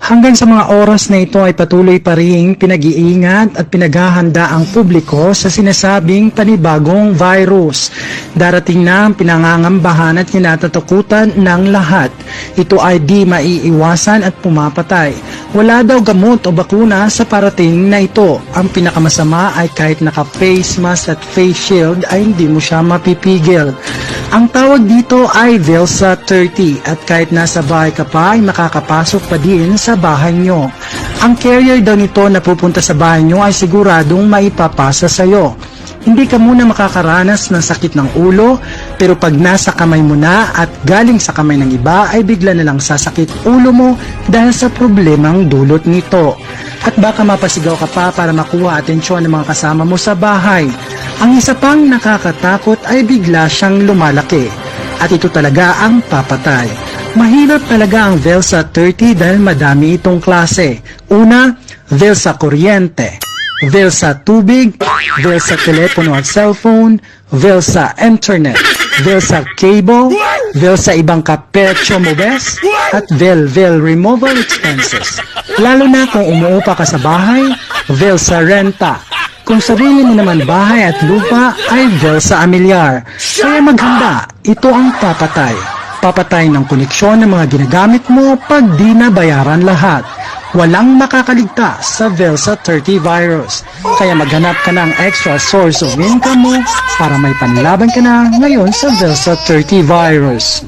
Hanggang sa mga oras na ito ay patuloy pa ring pinag-iingat at pinaghahanda ang publiko sa sinasabing panibagong virus. Darating na ang pinangangambahan at kinatatakutan ng lahat. Ito ay di maiiwasan at pumapatay. Wala daw gamot o bakuna sa parating na ito. Ang pinakamasama ay kahit naka-face mask at face shield ay hindi mo siya mapipigil. Ang tawag dito ay Velsa 30 at kahit nasa bahay ka pa ay makakapasok pa din sa bahay nyo. Ang carrier daw nito na pupunta sa bahay nyo ay siguradong maipapasa sa'yo. Hindi ka muna makakaranas ng sakit ng ulo, pero pag nasa kamay mo na at galing sa kamay ng iba ay bigla na lang sasakit ulo mo dahil sa problemang dulot nito. At baka mapasigaw ka pa para makuha atensyon ng mga kasama mo sa bahay. Ang isa pang nakakatakot ay bigla siyang lumalaki. At ito talaga ang papatay. Mahirap talaga ang Velsa 30 dahil madami itong klase. Una, Velsa kuryente, Velsa tubig, Velsa telepono at cellphone, Velsa internet, Velsa cable, Velsa ibang kapecho mobes, at Vel removal expenses. Lalo na kung umuupa ka sa bahay, Velsa renta. Kung sarili mo naman bahay at lupa ay Velsa amilyar. Kaya maghanda, ito ang papatay. Papatay ng koneksyon ng mga ginagamit mo pag di na bayaran lahat. Walang makakaligtas sa Velsa 30 virus. Kaya maghanap ka ng extra source of income mo para may panlaban ka na ngayon sa Velsa 30 virus.